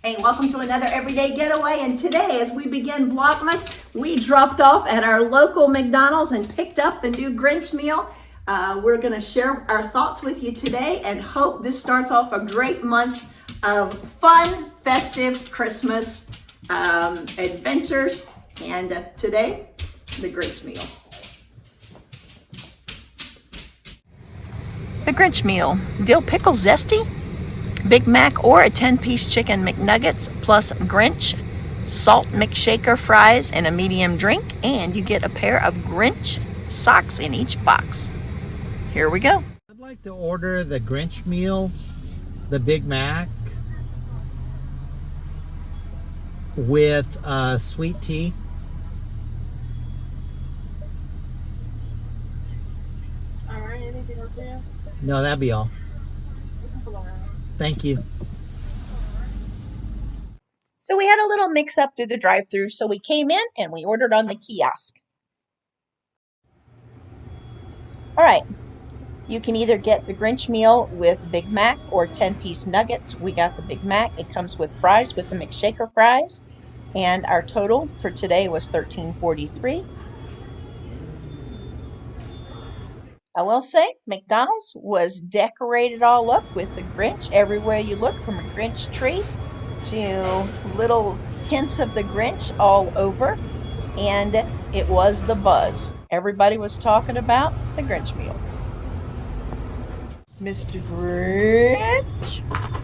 Hey, welcome to another Everyday Getaway. And today, as we begin Vlogmas, we dropped off at our local McDonald's and picked up the new Grinch Meal. We're going to share our thoughts with you today and hope this starts off a great month of fun, festive Christmas adventures. And today, the Grinch Meal. The Grinch Meal, dill pickle zesty, Big Mac or a 10-piece chicken McNuggets plus Grinch, salt McShaker fries and a medium drink, and you get a pair of Grinch socks in each box. Here we go. I'd like to order the Grinch Meal, the Big Mac with sweet tea. All right, anything else there? No, that'd be all. Thank you. So we had a little mix-up through the drive-thru, so we came in and we ordered on the kiosk. All right, you can either get the Grinch Meal with Big Mac or 10-piece nuggets. We got the Big Mac. It comes with fries, with the McShaker fries, and our total for today was $13.43. I will say, McDonald's was decorated all up with the Grinch everywhere you look, from a Grinch tree to little hints of the Grinch all over, and it was the buzz. Everybody was talking about the Grinch Meal. Mr. Grinch. All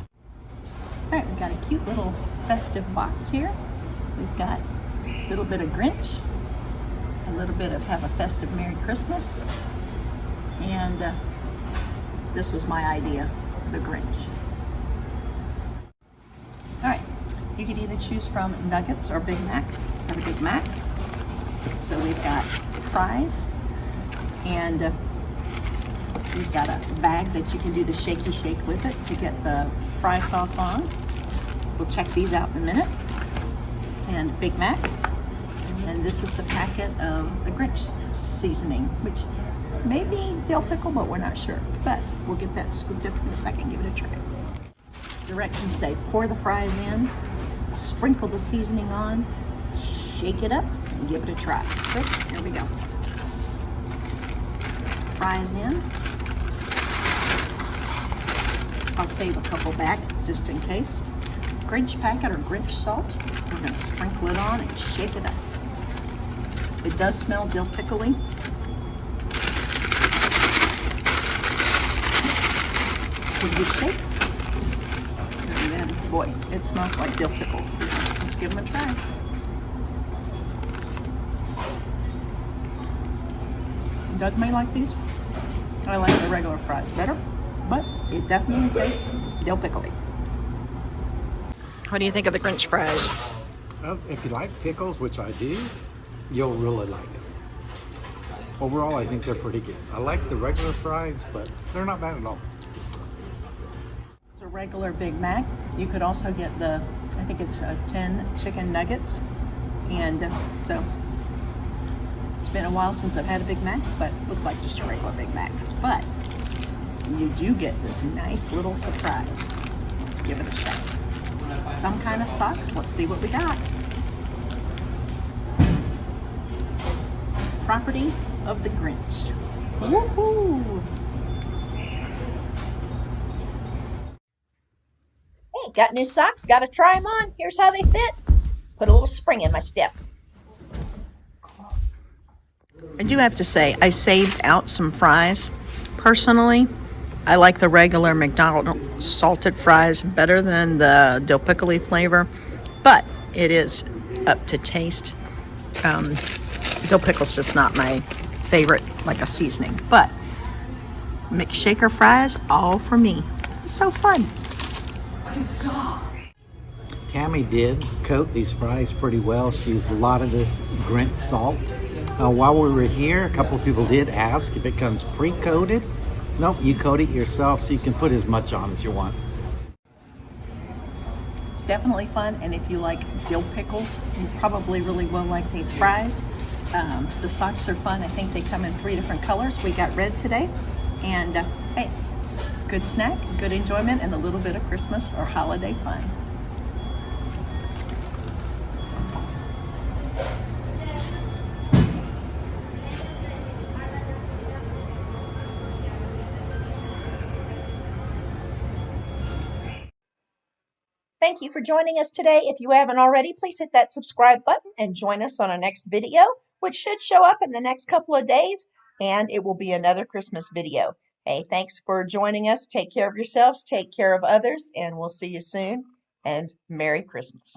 right, we've got a cute little festive box here. We've got a little bit of Grinch, a little bit of Have a Festive Merry Christmas, and this was my idea, the Grinch. All right, you could either choose from nuggets or Big Mac. Have a Big Mac. So we've got fries, and we've got a bag that you can do the shaky shake with it to get the fry sauce on. We'll check these out in a minute. And Big Mac. And this is the packet of the Grinch seasoning, which may be dill pickle, but we're not sure. But we'll get that scooped up in a second, give it a try. Directions say pour the fries in, sprinkle the seasoning on, shake it up, and give it a try. So here we go. Fries in. I'll save a couple back just in case. Grinch packet or Grinch salt. We're going to sprinkle it on and shake it up. It does smell dill pickly. Give it a shake. And then, boy, it smells like dill pickles. Let's give them a try. Doug may like these. I like the regular fries better, but it definitely tastes dill pickly. What do you think of the Grinch fries? Well, if you like pickles, which I do, you'll really like them. Overall, I think they're pretty good. I like the regular fries, but they're not bad at all. It's a regular Big Mac. You could also get the, I think it's 10 chicken nuggets. And so it's been a while since I've had a Big Mac, but it looks like just a regular Big Mac. But you do get this nice little surprise. Let's give it a shot. Some kind of socks. Let's see what we got. Property of the Grinch. Woohoo! Hey, got new socks, gotta try them on. Here's how they fit. Put a little spring in my step. I do have to say, I saved out some fries. Personally, I like the regular McDonald's salted fries better than the dill pickly flavor, but it is up to taste. Dill pickle's just not my favorite, like a seasoning, but McShaker fries, all for me. It's so fun. Tammy did coat these fries pretty well. She used a lot of this Grinch salt. While we were here, a couple of people did ask if it comes pre-coated. Nope, you coat it yourself so you can put as much on as you want. It's definitely fun, and if you like dill pickles, you probably really will like these fries. The socks are fun. I think they come in 3 different colors. We got red today, and hey, good snack, good enjoyment, and a little bit of Christmas or holiday fun. Thank you for joining us today. If you haven't already, please hit that subscribe button and join us on our next video, which should show up in the next couple of days, and it will be another Christmas video. Hey, thanks for joining us. Take care of yourselves, take care of others, and we'll see you soon. And Merry Christmas.